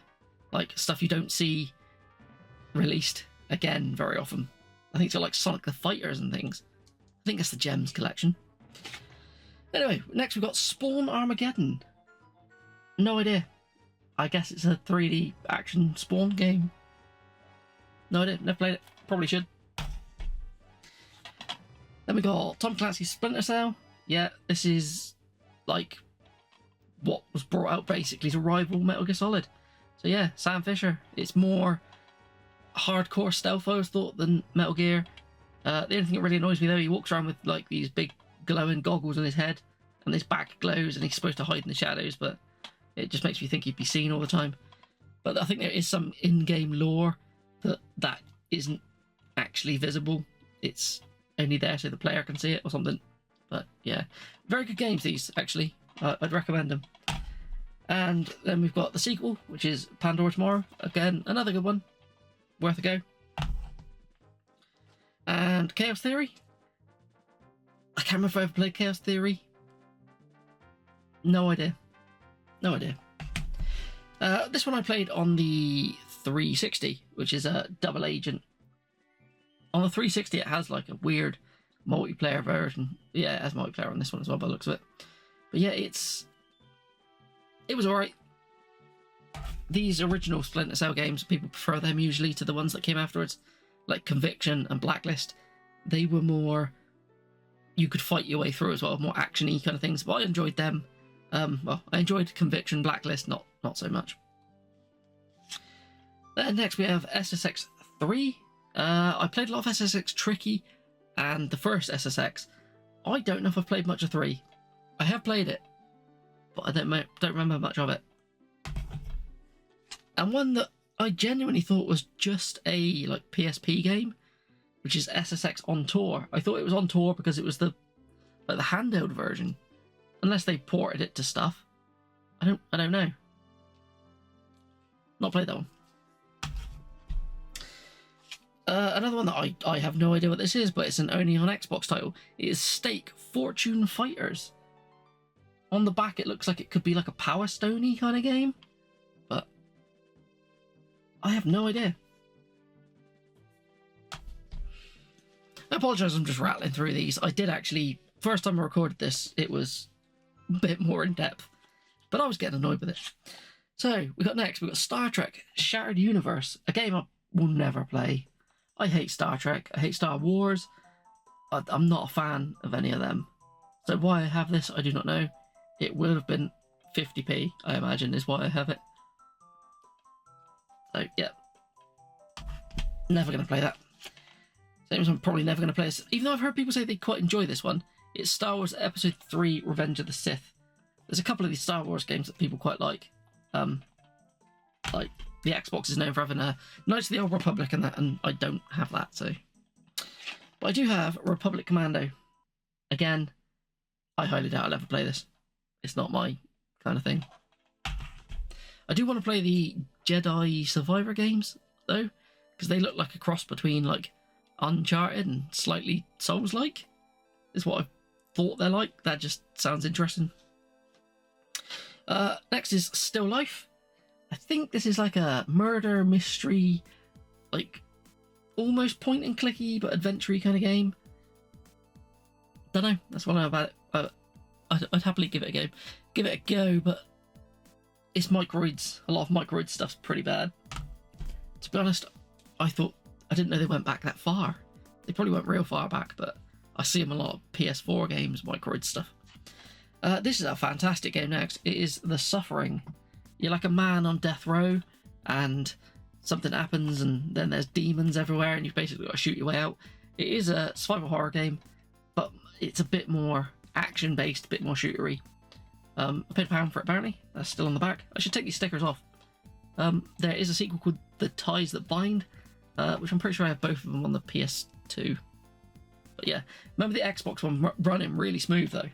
S1: like stuff you don't see released again very often. I think it's got like Sonic the Fighters and things. I think that's the Gems Collection. Anyway, next we've got Spawn Armageddon. No idea. I guess it's a 3D action Spawn game. No idea, never played it. Probably should. Then we got Tom Clancy's Splinter Cell. Yeah, this is like what was brought out basically to rival Metal Gear Solid. So yeah, Sam Fisher. It's more hardcore stealth, I always thought, than Metal Gear. The only thing that really annoys me though, he walks around with like these big glowing goggles on his head, and his back glows, and he's supposed to hide in the shadows, but it just makes me think he'd be seen all the time. But I think there is some in-game lore that isn't actually visible. It's only there so the player can see it or something. But yeah, very good games these, actually. I'd recommend them. And then we've got the sequel, which is Pandora Tomorrow. Again, another good one. Worth a go. And Chaos Theory. I can't remember if I ever played Chaos Theory. No idea. No idea. This one I played on the 360, which is a double agent. On the 360 it has like a weird multiplayer version. Yeah, it has multiplayer on this one as well by the looks of it. But yeah, it was alright. These original Splinter Cell games, people prefer them usually to the ones that came afterwards, like Conviction and Blacklist. They were more, you could fight your way through as well, more action-y kind of things, but I enjoyed them. Well, I enjoyed Conviction, Blacklist, not so much. Then next we have SSX 3. I played a lot of SSX Tricky and the first SSX. I don't know if I've played much of 3. I have played it, but I don't remember much of it. And one that I genuinely thought was just a like PSP game, which is SSX On Tour. I thought it was on tour because it was the handheld version, unless they ported it to stuff. I don't know. Not played that one. Another one that I have no idea what this is, but it's an only on Xbox title. It is Stake Fortune Fighters. On the back, it looks like it could be like a Power Stone-y kind of game, but I have no idea. I apologise, I'm just rattling through these. I did actually, first time I recorded this, it was a bit more in depth, but I was getting annoyed with it. So, we've got Star Trek Shattered Universe, a game I will never play. I hate Star Trek, I hate Star Wars. I'm not a fan of any of them. So why I have this, I do not know. It will have been 50p, I imagine, is why I have it. So, yeah. Never going to play that. Same as I'm probably never going to play this. Even though I've heard people say they quite enjoy this one. It's Star Wars Episode 3 Revenge of the Sith. There's a couple of these Star Wars games that people quite like. Like, the Xbox is known for having a Knights of the Old Republic and that, and I don't have that, so. But I do have Republic Commando. Again, I highly doubt I'll ever play this. It's not my kind of thing. I do want to play the Jedi Survivor games, though, because they look like a cross between, like, Uncharted and slightly Souls-like. Is what I thought they're like. That just sounds interesting. Next is Still Life. I think this is like a murder mystery, like almost point and clicky but adventure-y kind of game. Don't know. That's what I know about it. I'd happily give it a go, but it's microids. A lot of microid stuff's pretty bad. To be honest, I didn't know they went back that far. They probably went real far back, but I see them a lot of PS4 games, microid stuff. This is a fantastic game next. It is The Suffering. You're like a man on death row, and something happens, and then there's demons everywhere, and you've basically got to shoot your way out. It is a survival horror game, but it's a bit more action-based, a bit more shootery. I paid £1 for it, apparently. That's still on the back. I should take these stickers off. There is a sequel called The Ties That Bind, which I'm pretty sure I have both of them on the PS2. But yeah, remember the Xbox one running really smooth, though.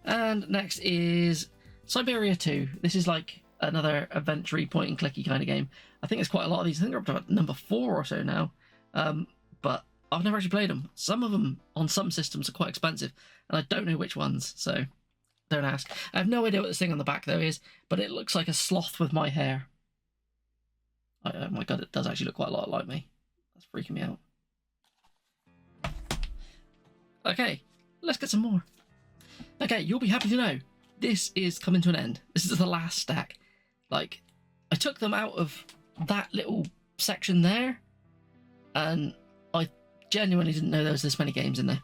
S1: And next is Siberia 2. This is like another adventure-y, point-and-clicky kind of game. I think there's quite a lot of these. I think they're up to about number 4 or so now. But I've never actually played them. Some of them on some systems are quite expensive, and I don't know which ones, so don't ask. I have no idea what this thing on the back, though, is, but it looks like a sloth with my hair. Oh my god, it does actually look quite a lot like me. That's freaking me out. Okay, let's get some more. Okay, you'll be happy to know this is coming to an end. This is the last stack. Like, I took them out of that little section there, and I genuinely didn't know there was this many games in there.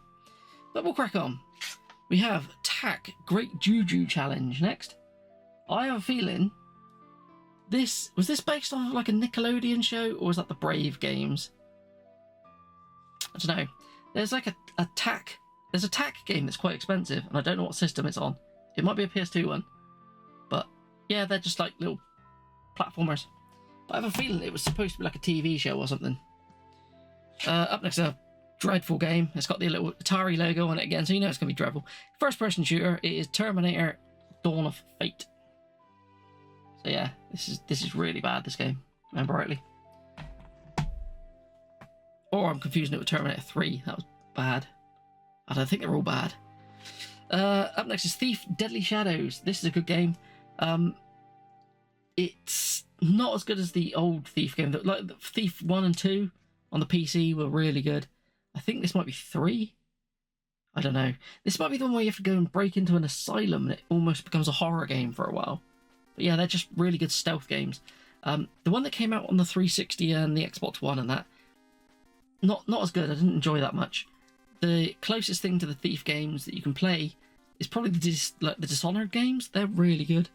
S1: But we'll crack on. We have TAC Great Juju Challenge next. I have a feeling was this based on like a Nickelodeon show, or was that the Brave games? I don't know. There's like a TAC. There's a TAC game that's quite expensive, and I don't know what system it's on. It might be a PS2 one. But yeah, they're just like little platformers. But I have a feeling it was supposed to be like a TV show or something. Up next, a dreadful game. It's got the little Atari logo on it again, so you know it's going to be dreadful. First person shooter. It is Terminator Dawn of Fate. So yeah, this is really bad, this game. Remember rightly. Or I'm confusing it with Terminator 3. That was bad. I don't think they're all bad. Up next is Thief Deadly Shadows. This is a good game. It's not as good as the old Thief game. Like Thief 1 and 2 on the PC were really good. I think this might be 3. I don't know. This might be the one where you have to go and break into an asylum and it almost becomes a horror game for a while. But yeah, they're just really good stealth games. The one that came out on the 360 and the Xbox One and that, not as good. I didn't enjoy that much. The closest thing to the Thief games that you can play is probably the Dishonored games. They're really good.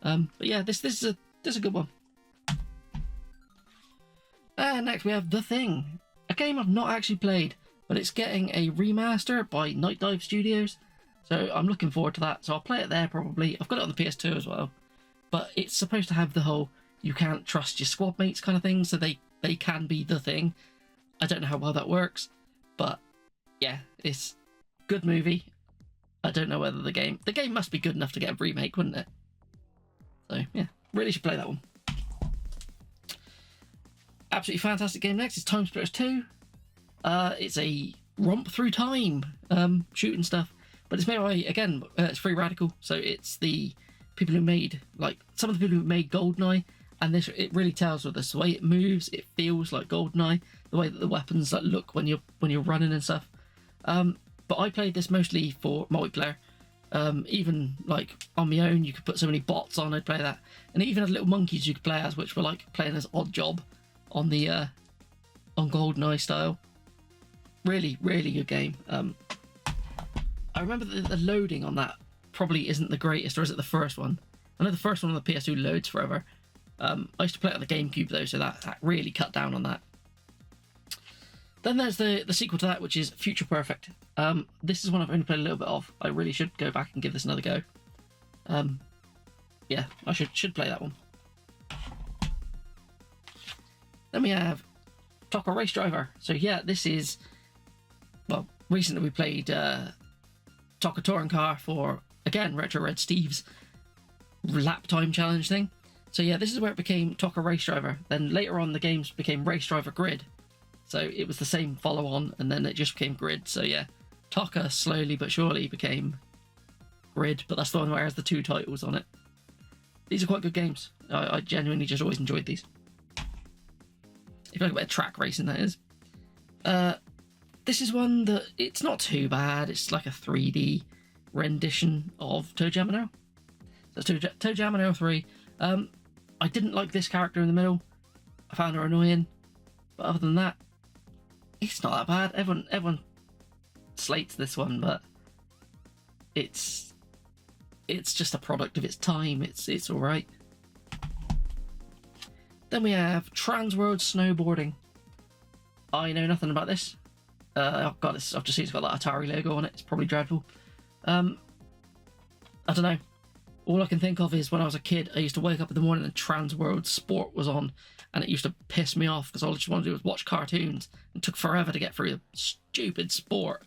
S1: But yeah, this is a good one. And next we have The Thing, a game I've not actually played, but it's getting a remaster by Night Dive Studios. So I'm looking forward to that. So I'll play it there probably. I've got it on the PS2 as well. But it's supposed to have the whole you can't trust your squad mates kind of thing, so they can be the thing. I don't know how well that works, but yeah, it's a good movie. I don't know whether the game must be good enough to get a remake, wouldn't it? So yeah, really should play that one. Absolutely fantastic game next is Time Splitters 2. It's a romp through time, shooting stuff, but it's made by, again, it's Free Radical, so it's the people who made, like, some of the people who made GoldenEye, and this, it really tells with this. The way it moves, it feels like GoldenEye, the way that the weapons like look when you're running and stuff. But I played this mostly for multiplayer. Even like on my own, you could put so many bots on, I'd play that. And it even had little monkeys you could play as, which were like playing as Odd Job on the on GoldenEye style. Really, really good game. I remember that the loading on that probably isn't the greatest, or is it the first one? I know the first one on the PS2 loads forever. I used to play it on the GameCube though, so that really cut down on that. Then there's the sequel to that, which is Future Perfect. This is one I've only played a little bit of. I really should go back and give this another go. Yeah, I should play that one. Then we have TOCA Race Driver. So yeah, this is, well, recently we played TOCA Touring Car for, again, Retro Red Steve's lap time challenge thing. So yeah, this is where it became TOCA Race Driver. Then later on the games became Race Driver Grid. So it was the same follow-on, and then it just became Grid. So yeah, TOCA slowly but surely became Grid, but that's the one where it has the two titles on it. These are quite good games. I genuinely just always enjoyed these. If you like a bit of track racing, that is. This is one that, it's not too bad. It's like a 3D rendition of ToeJam and Earl. So it's ToeJam and Earl 3. I didn't like this character in the middle. I found her annoying. But other than that, it's not that bad. Everyone slates this one, but it's just a product of its time. It's all right. Then we have Transworld Snowboarding. I know nothing about this. I've just seen it's got that Atari logo on it. It's probably dreadful. I don't know. All I can think of is when I was a kid, I used to wake up in the morning and Transworld Sport was on, and it used to piss me off because all I just wanted to do was watch cartoons. It took forever to get through the stupid sport.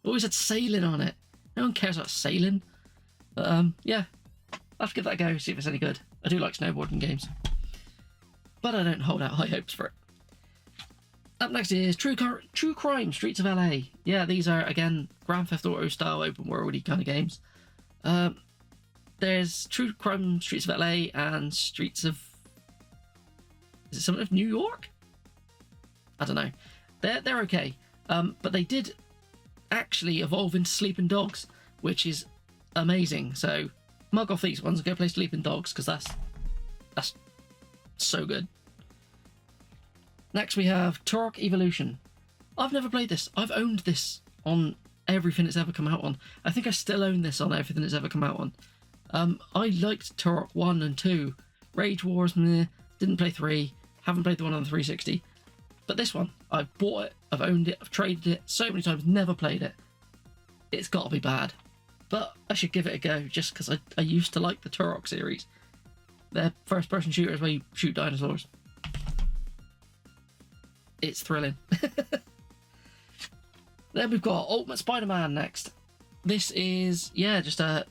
S1: It always had sailing on it. No one cares about sailing. But yeah, I'll have to give that a go, see if it's any good. I do like snowboarding games, but I don't hold out high hopes for it. Up next is True Crime Streets of LA. Yeah, these are, again, Grand Theft Auto style open worldy kind of games. There's True Crime Streets of LA and Streets of... Is it something of New York? I don't know. They're okay. But they did actually evolve into Sleeping Dogs, which is amazing. So mug off these ones and go play Sleeping Dogs, because that's so good. Next we have Turok Evolution. I've never played this. I've owned this on everything it's ever come out on. I think I still own this on everything it's ever come out on. I liked Turok 1 and 2. Rage Wars, meh. Didn't play 3. Haven't played the one on the 360. But this one, I've bought it, I've owned it, I've traded it so many times, never played it. It's got to be bad. But I should give it a go, just because I used to like the Turok series. They're first-person shooters where you shoot dinosaurs. It's thrilling. Then we've got Ultimate Spider-Man next. This is, yeah, just a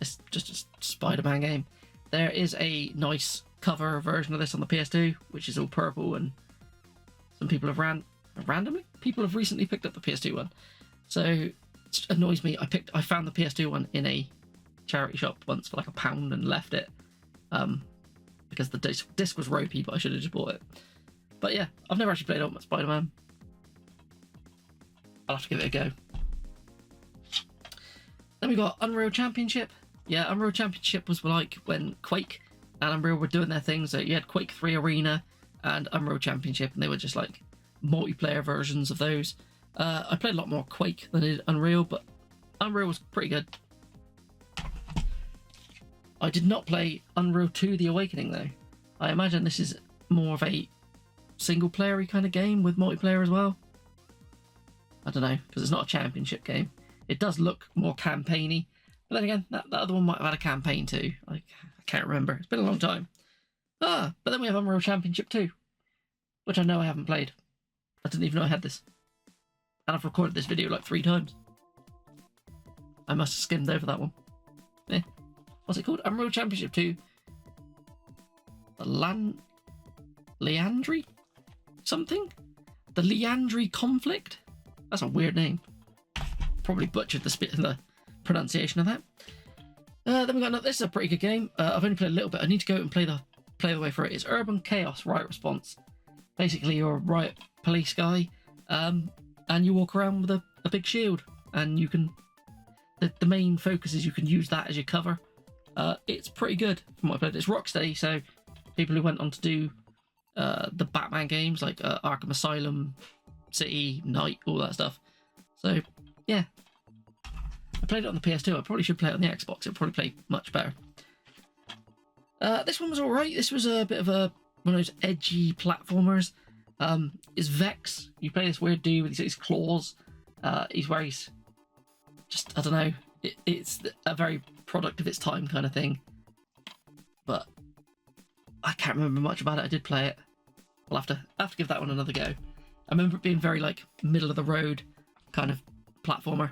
S1: Spider-Man game. There is a nice cover version of this on the PS2, which is all purple, and some people have randomly recently picked up the PS2 one. So it annoys me. I found the PS2 one in a charity shop once for like £1 and left it because the disc was ropey, but I should have just bought it. But yeah, I've never actually played Ultimate Spider-Man. I'll have to give it a go. Then we got Unreal Championship. Yeah, Unreal Championship was like when Quake and Unreal were doing their things. So you had Quake 3 Arena and Unreal Championship, and they were just like multiplayer versions of those. I played a lot more Quake than I did Unreal, but Unreal was pretty good. I did not play Unreal 2 The Awakening though. I imagine this is more of a single-player-y kind of game with multiplayer as well. I don't know, because it's not a championship game. It does look more campaigny, But then again, that other one might have had a campaign too. I can't remember. It's been a long time. But then we have Unreal Championship 2, which I know I haven't played. I didn't even know I had this. And I've recorded this video like 3 times. I must have skimmed over that one. Yeah. What's it called? Unreal Championship 2. The Leandri? Something? The Leandri Conflict? That's a weird name. Probably butchered the pronunciation of that. Then we got another. This is a pretty good game. I've only played a little bit. I need to go and play the way through it. It's Urban Chaos Riot Response. Basically, you're a riot police guy, and you walk around with a big shield, and you can. The main focus is you can use that as your cover. It's pretty good from what I played. It's Rocksteady, so people who went on to do the Batman games like Arkham Asylum, City, Night, all that stuff. So yeah, I played it on the PS2. I probably should play it on the Xbox. It'll probably play much better. This one was alright. This was a bit of one of those edgy platformers. It's Vex. You play this weird dude with his claws. He's just, I don't know. It's a very product of its time kind of thing. But I can't remember much about it. I did play it. I'll have to give that one another go. I remember it being very like middle of the road kind of platformer.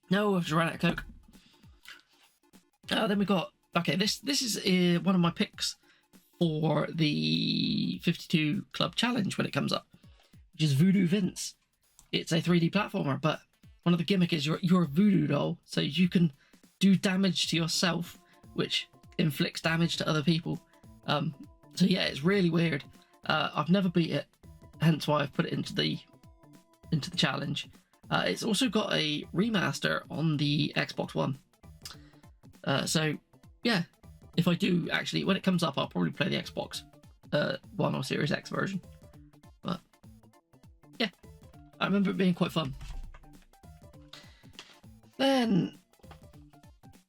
S1: No, I've just ran out of Coke. Then we got, okay, this is one of my picks for the 52 Club Challenge when it comes up, which is Voodoo Vince. It's a 3D platformer, but one of the gimmick is you're a voodoo doll, so you can do damage to yourself, which inflicts damage to other people. So yeah, it's really weird. I've never beat it, hence why I've put it into the challenge. It's also got a remaster on the Xbox One. So yeah, if I do actually, when it comes up, I'll probably play the Xbox One or Series X version. But yeah, I remember it being quite fun. Then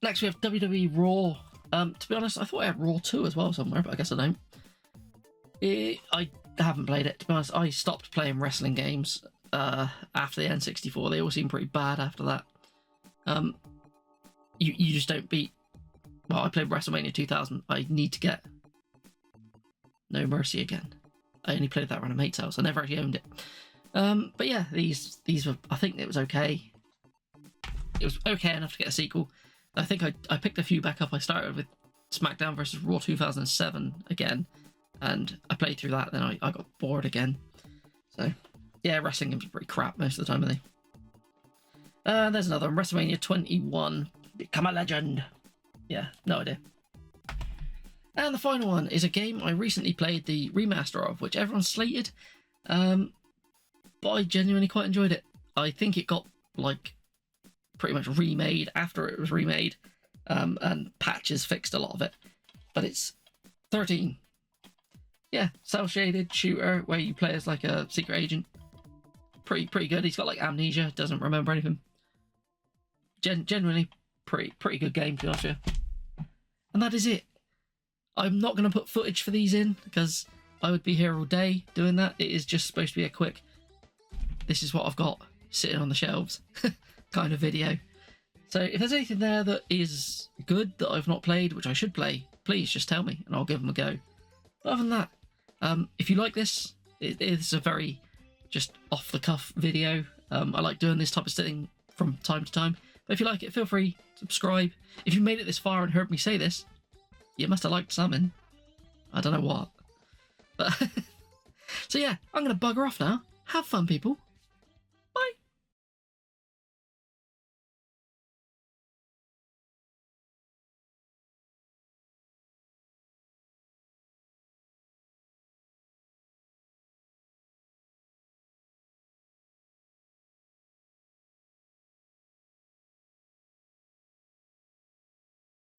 S1: next we have WWE Raw. To be honest, I thought I had Raw 2 as well somewhere, but I guess I don't. I haven't played it. To be honest, I stopped playing wrestling games after the N64. They all seem pretty bad after that. You just don't beat. Well, I played WrestleMania 2000. I need to get No Mercy again. I only played that around a mate's house. I never actually owned it. But yeah, these were. I think it was okay. It was okay enough to get a sequel. I think I picked a few back up. I started with SmackDown versus Raw 2007 again, and I played through that. Then I got bored again. So yeah, wrestling games are pretty crap most of the time, are they? There's another one, WrestleMania 21. Become a legend. Yeah, no idea. And the final one is a game I recently played the remaster of, which everyone slated, but I genuinely quite enjoyed it. I think it got like pretty much remade after it was remade, and patches fixed a lot of it. But it's 13. Yeah, cel-shaded shooter where you play as like a secret agent. Pretty good. He's got like amnesia, doesn't remember anything. Genuinely pretty good game, to be honest with you. And that is it. I'm not going to put footage for these in because I would be here all day doing that. It is just supposed to be a quick, this is what I've got sitting on the shelves kind of video. So if there's anything there that is good that I've not played, which I should play, please just tell me and I'll give them a go. But other than that, if you like this, it is a very just off the cuff video. I like doing this type of thing from time to time. But if you like it, feel free, subscribe. If you made it this far and heard me say this, you must have liked something. I don't know what. But so yeah, I'm going to bugger off now. Have fun, people.